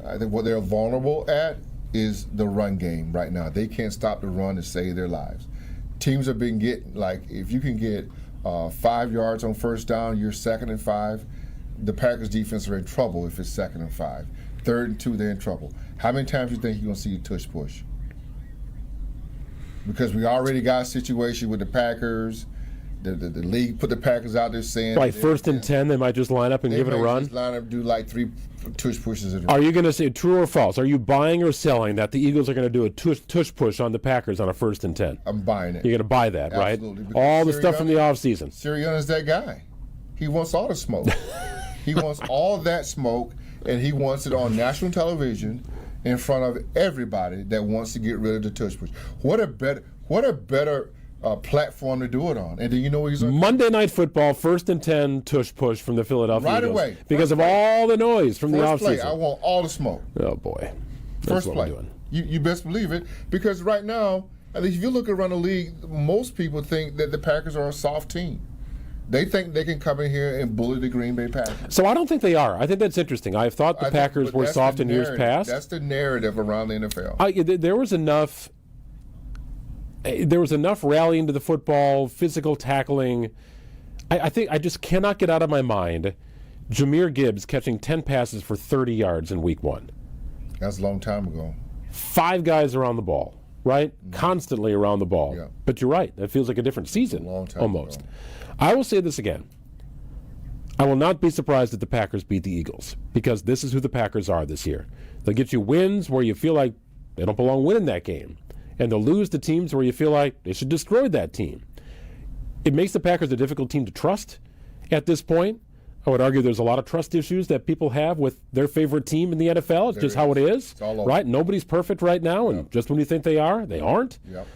I think what they're vulnerable at is the run game right now. They can't stop the run to save their lives. Teams have been getting, like, if you can get 5 yards on first down, you're 2nd and 5. The Packers defense are in trouble if it's 2nd and 5. 3rd and 2, they're in trouble. How many times do you think you're going to see a tush push? Because we already got a situation with the Packers. The league put the Packers out there saying... Like 1st and 10, they might just line up and give it a run? They might just line up, do like 3 tush pushes. Are you going to say true or false? Are you buying or selling that the Eagles are going to do a tush push on the Packers on a 1st and 10? I'm buying it. You're going to buy that, Absolutely. right? Because All the stuff from the offseason. Sirianni's that guy. He wants all the smoke. He wants all that smoke, and he wants it on national television in front of everybody that wants to get rid of the tush push. What a better platform to do it on. And do you know what he's on? Monday Night Football, 1st and 10 tush push from the Philadelphia Right Eagles. away. Because of all the noise from the First play, offseason. I want all the smoke. Oh, boy. That's First what play. we're doing. You best believe it. Because right now, at least if you look around the league, most people think that the Packers are a soft team. They think they can come in here and bully the Green Bay Packers. So I don't think they are. I think that's interesting. I've thought the Packers were soft in years past. That's the narrative around the NFL. There was enough rallying to the football, physical tackling. I think I just cannot get out of my mind Jahmyr Gibbs catching 10 passes for 30 yards in week 1. That's a long time ago. 5 guys around the ball, right? Constantly around the ball. Yeah. But you're right. That feels like a different season. Long time almost. ago. I will say this again. I will not be surprised if the Packers beat the Eagles because this is who the Packers are this year. They'll get you wins where you feel like they don't belong winning that game. And they'll lose to teams where you feel like they should destroy that team. It makes the Packers a difficult team to trust at this point. I would argue there's a lot of trust issues that people have with their favorite team in the NFL. It's just how it is, It's all over. right? Nobody's perfect right now, and just when you think they are, they aren't. Yep.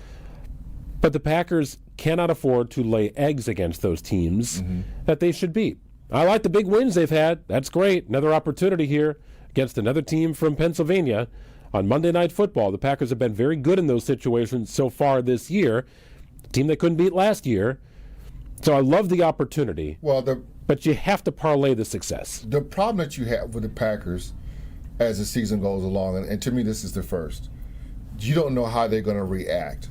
But the Packers cannot afford to lay eggs against those teams that they should beat. I like the big wins they've had. That's great. Another opportunity here against another team from Pennsylvania on Monday Night Football. The Packers have been very good in those situations so far this year. A team they couldn't beat last year. So I love the opportunity. Well, but you have to parlay the success. the problem that you have with the Packers as the season goes along, and to me this is the first, you don't know how they're going to react.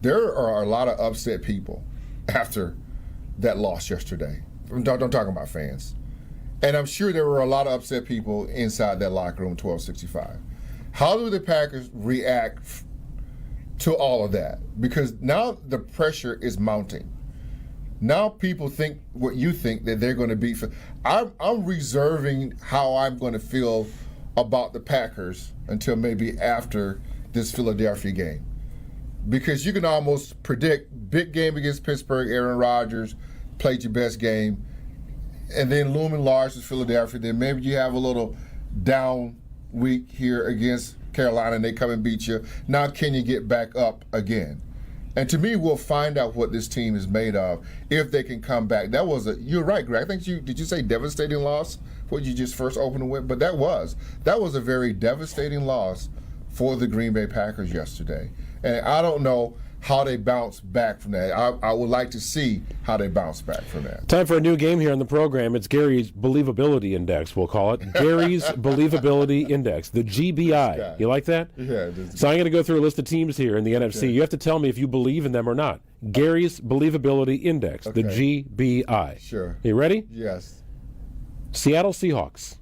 There are a lot of upset people after that loss yesterday. I'm talking about fans. And I'm sure there were a lot of upset people inside that locker room, 1265. How do the Packers react to all of that? Because now the pressure is mounting. Now people think what you think that they're going to be. I'm reserving how I'm going to feel about the Packers until maybe after this Philadelphia game. Because you can almost predict big game against Pittsburgh, Aaron Rodgers played your best game, and then looming large is Philadelphia. Then maybe you have a little down week here against Carolina and they come and beat you. Now can you get back up again? And to me, we'll find out what this team is made of if they can come back. You're right, Greg. I think did you say devastating loss? What you just first opened with? But that was a very devastating loss for the Green Bay Packers yesterday. And I don't know how they bounce back from that. I would like to see how they bounce back from that. Time for a new game here on the program. It's Gary's Believability Index, we'll call it. Gary's Believability Index, the GBI. You like that? Yeah. So I'm going to go through a list of teams here in the NFC. Okay. You have to tell me if you believe in them or not. Gary's Believability Index, the GBI. Sure. You ready? Yes. Seattle Seahawks.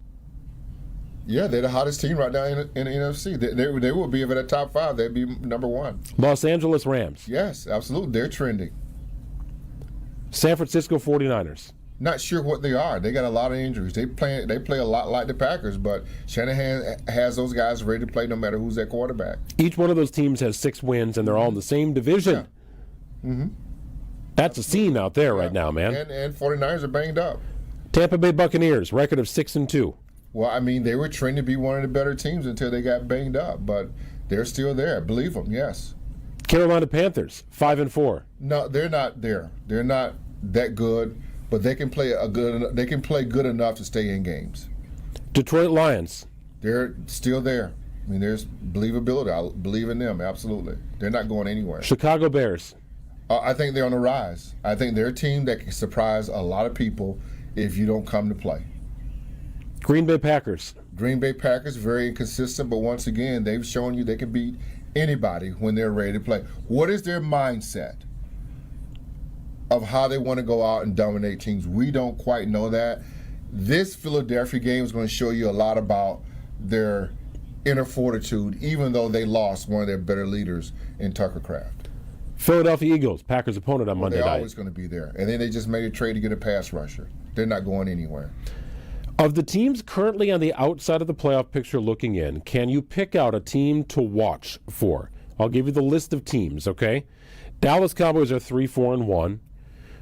Yeah, they're the hottest team right now in the NFC. They will be, if at the top 5, they'd be number 1. Los Angeles Rams. Yes, absolutely. They're trending. San Francisco 49ers. Not sure what they are. They got a lot of injuries. They play a lot like the Packers, but Shanahan has those guys ready to play no matter who's their quarterback. Each one of those teams has 6 wins, and they're all in the same division. Yeah. That's a scene out there right now, man. And 49ers are banged up. Tampa Bay Buccaneers, record of 6-2. Well, I mean, they were trained to be one of the better teams until they got banged up, but they're still there. Believe them, yes. Carolina Panthers, 5-4. No, they're not there. They're not that good, but they can play good enough to stay in games. Detroit Lions. They're still there. I mean, there's believability. I believe in them, absolutely. They're not going anywhere. Chicago Bears. I think they're on the rise. I think they're a team that can surprise a lot of people if you don't come to play. Green Bay Packers. Green Bay Packers, very inconsistent, but once again, they've shown you they can beat anybody when they're ready to play. What is their mindset of how they want to go out and dominate teams? We don't quite know that. This Philadelphia game is going to show you a lot about their inner fortitude, even though they lost one of their better leaders in Tucker Kraft. Philadelphia Eagles, Packers' opponent on Monday night. They're always going to be there. And then they just made a trade to get a pass rusher. They're not going anywhere. Of the teams currently on the outside of the playoff picture looking in, can you pick out a team to watch for? I'll give you the list of teams, okay? Dallas Cowboys are 3-4-1.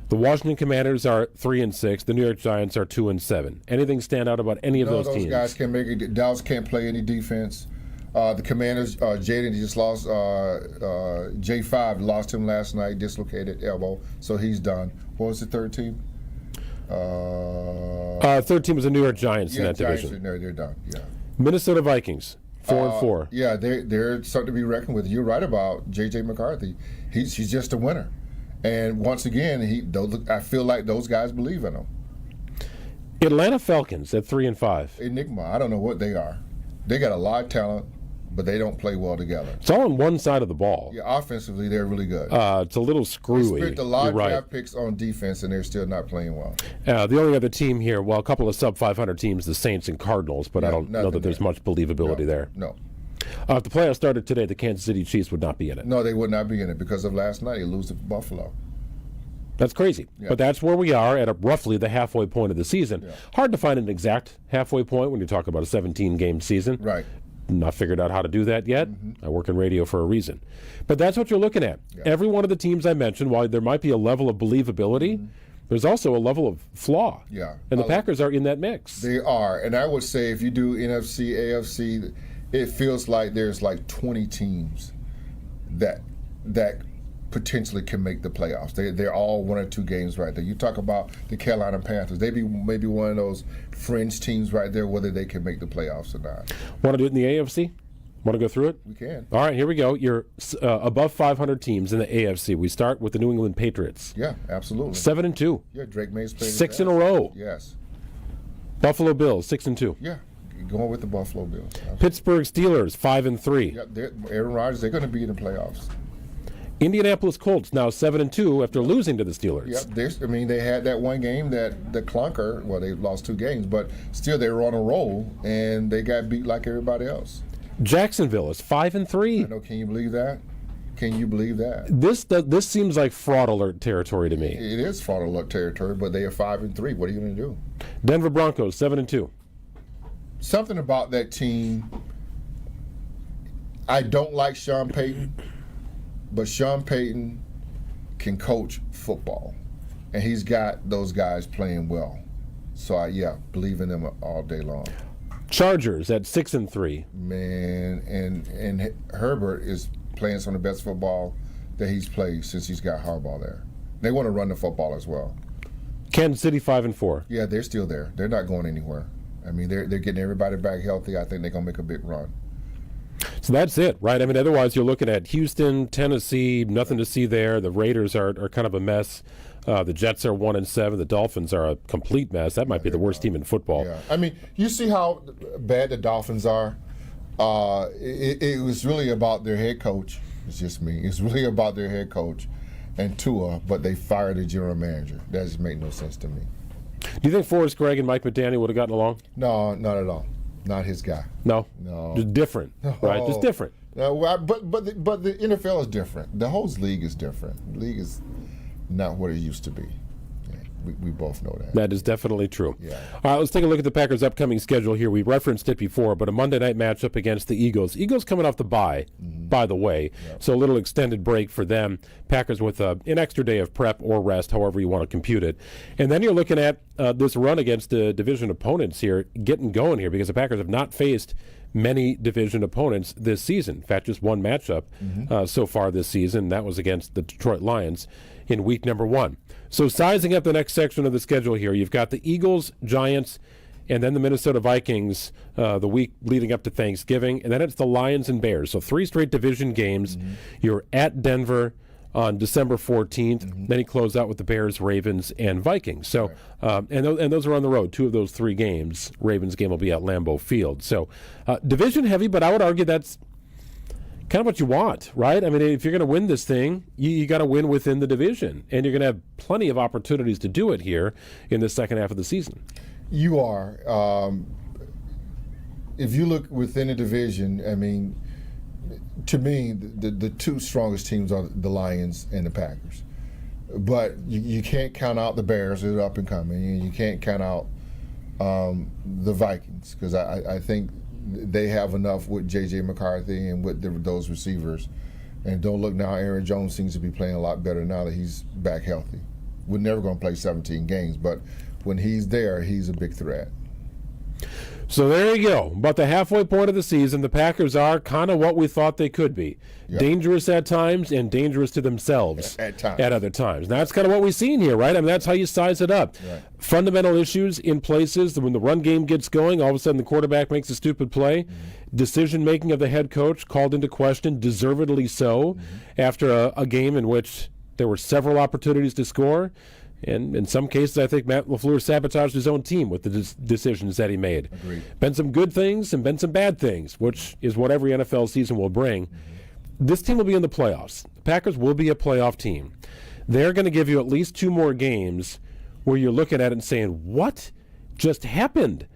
The Washington Commanders are 3-6. The New York Giants are 2-7. Anything stand out about any of those teams? Those guys can't make it. Dallas can't play any defense. The Commanders, Jaden just lost. J5 lost him last night, dislocated elbow, so he's done. What was the third team? Third team was the New York Giants in that division. They're done. Yeah. Minnesota Vikings, 4-4. Yeah, they're something to be reckoned with. You're right about J.J. McCarthy. He's just a winner, and once again, I feel like those guys believe in him. Atlanta Falcons at 3-5. Enigma. I don't know what they are. They got a lot of talent, but they don't play well together. It's all on one side of the ball. Yeah, offensively, they're really good. It's a little screwy. They spent a lot of draft picks on defense, and they're still not playing well. The only other team here, well, a couple of sub-500 teams, the Saints and Cardinals, but I don't know that there's much believability there. No. If the playoffs started today, the Kansas City Chiefs would not be in it. No, they would not be in it because of last night. They lose to Buffalo. That's crazy. Yeah. But that's where we are at roughly the halfway point of the season. Yeah. Hard to find an exact halfway point when you talk about a 17-game season. Right. Not figured out how to do that yet. I work in radio for a reason. But that's what you're looking at. Yeah. Every one of the teams I mentioned, while there might be a level of believability, there's also a level of flaw. Yeah. And the Packers are in that mix. They are. And I would say if you do NFC, AFC, it feels like there's like 20 teams that potentially can make the playoffs. They're all one or two games right there. You talk about the Carolina Panthers. They be maybe one of those fringe teams right there, whether they can make the playoffs or not. Want to do it in the AFC? Want to go through it? We can. All right, here we go. You're above 500 teams in the AFC. We start with the New England Patriots. Yeah, absolutely. 7-2. Yeah, Drake May's playing 6 in a row. Yes. Buffalo Bills 6-2. Yeah, going with the Buffalo Bills. Absolutely. Pittsburgh Steelers 5-3. Yeah, Aaron Rodgers. They're going to be in the playoffs. Indianapolis Colts now 7-2 after losing to the Steelers. Yep, they had that one game that the clunker. Well, they lost 2 games, but still they were on a roll and they got beat like everybody else. Jacksonville is 5-3. I know. Can you believe that? Can you believe that? This seems like fraud alert territory to me. It is fraud alert territory, but they are 5-3. What are you going to do? Denver Broncos 7-2. Something about that team. I don't like Sean Payton. But Sean Payton can coach football, and he's got those guys playing well. So, I believe in them all day long. Chargers at 6-3. Man, and Herbert is playing some of the best football that he's played since he's got Harbaugh there. They want to run the football as well. Kansas City 5-4. Yeah, they're still there. They're not going anywhere. I mean, they're getting everybody back healthy. I think they're going to make a big run. So that's it, right? I mean, otherwise you're looking at Houston, Tennessee, nothing to see there. The Raiders are kind of a mess. The Jets are 1-7. The Dolphins are a complete mess. That might be the worst team in football. Yeah. I mean, you see how bad the Dolphins are. It was really about their head coach. It's just me. It's really about their head coach and Tua, but they fired the general manager. That just made no sense to me. Do you think Forrest Gregg and Mike McDaniel would have gotten along? No, not at all. Not his guy. No? No. Just different, right? Just different. No, but the NFL is different. The whole league is different. The league is not what it used to be. Yeah, we both know that. That is definitely true. Yeah. All right, let's take a look at the Packers' upcoming schedule here. We referenced it before, but a Monday night matchup against the Eagles. Eagles coming off the bye, by the way, so a little extended break for them. Packers with an extra day of prep or rest, however you want to compute it. And then you're looking at this run against the division opponents here, getting going here, because the Packers have not faced many division opponents this season. In fact, just one matchup so far this season. That was against the Detroit Lions in week number 1. So sizing up the next section of the schedule here, you've got the Eagles, Giants, and then the Minnesota Vikings the week leading up to Thanksgiving. And then it's the Lions and Bears. So 3 straight division games. You're at Denver on December 14th. Then you close out with the Bears, Ravens, and Vikings. So, and those are on the road. 2 of those 3 games. Ravens game will be at Lambeau Field. So division heavy, but I would argue that's kind of what you want, right? I mean, if you're going to win this thing, you got to win within the division. And you're going to have plenty of opportunities to do it here in the second half of the season. You are. If you look within the division, I mean, to me, the 2 strongest teams are the Lions and the Packers. But you can't count out the Bears, they're up and coming, and you can't count out the Vikings, because I think they have enough with J.J. McCarthy and with those receivers. And don't look now, Aaron Jones seems to be playing a lot better now that he's back healthy. We're never going to play 17 games, but when he's there, he's a big threat. So there you go. About the halfway point of the season, the Packers are kind of what we thought they could be. Yep. Dangerous at times and dangerous to themselves at other times. Now, that's kind of what we've seen here, right? I mean, that's how you size it up. Right. Fundamental issues in places. When the run game gets going, all of a sudden the quarterback makes a stupid play. Decision-making of the head coach called into question, deservedly so, after a game in which there were several opportunities to score. And in some cases, I think Matt LaFleur sabotaged his own team with the decisions that he made. Agreed. Been some good things and been some bad things, which is what every NFL season will bring. This team will be in the playoffs. The Packers will be a playoff team. They're going to give you at least 2 more games where you're looking at it and saying, what just happened?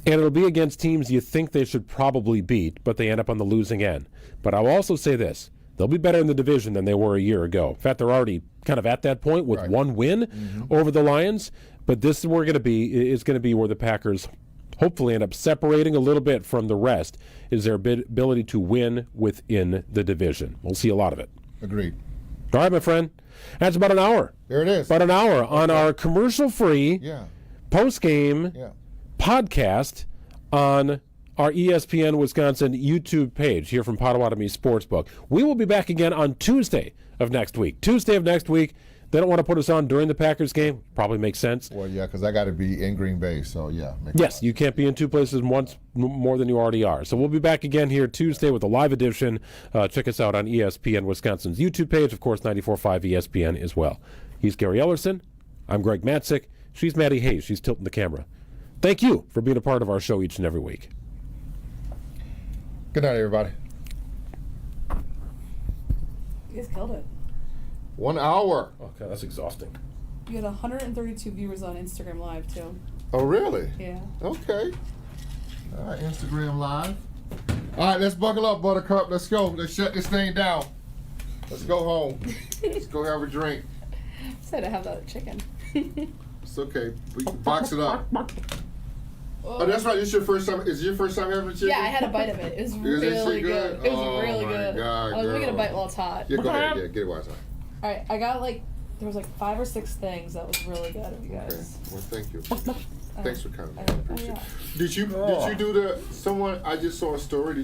And it'll be against teams you think they should probably beat, but they end up on the losing end. But I'll also say this. They'll be better in the division than they were a year ago. In fact, they're already kind of at that point with 1 win over the Lions. But this is where going to be where the Packers hopefully end up separating a little bit from the rest, is their ability to win within the division. We'll see a lot of it. Agreed. All right, my friend. That's about an hour. There it is. About an hour on our commercial-free post-game podcast on our ESPN Wisconsin YouTube page here from Potawatomi Sportsbook. We will be back again on Tuesday of next week. They don't want to put us on during the Packers game. Probably makes sense. Well, yeah, because I got to be in Green Bay, so yeah. Yes, you can't be in 2 places once more than you already are. So we'll be back again here Tuesday with a live edition. Check us out on ESPN Wisconsin's YouTube page. Of course, 94.5 ESPN as well. He's Gary Ellerson. I'm Greg Matzik. She's Maddie Hayes. She's tilting the camera. Thank you for being a part of our show each and every week. Good night, everybody. You guys killed it. 1 hour. Okay, that's exhausting. You had 132 viewers on Instagram Live, too. Oh, really? Yeah. Okay. All right, Instagram Live. All right, let's buckle up, Buttercup. Let's go. Let's shut this thing down. Let's go home. Let's go have a drink. Said I have that chicken. It's okay. We can box it up. Oh, that's right. This is your first time. Is it your first time having chicken? Yeah, I had a bite of it. It was really good. It was really good. God, I was going to get a bite while it's hot. Yeah, go ahead. Yeah, get it while it's hot. All right, I got there was 5 or 6 things that was really good of you guys. Okay. Well, thank you. Thanks for coming. I Oh, appreciate yeah. it. Did you do someone, I just saw a story.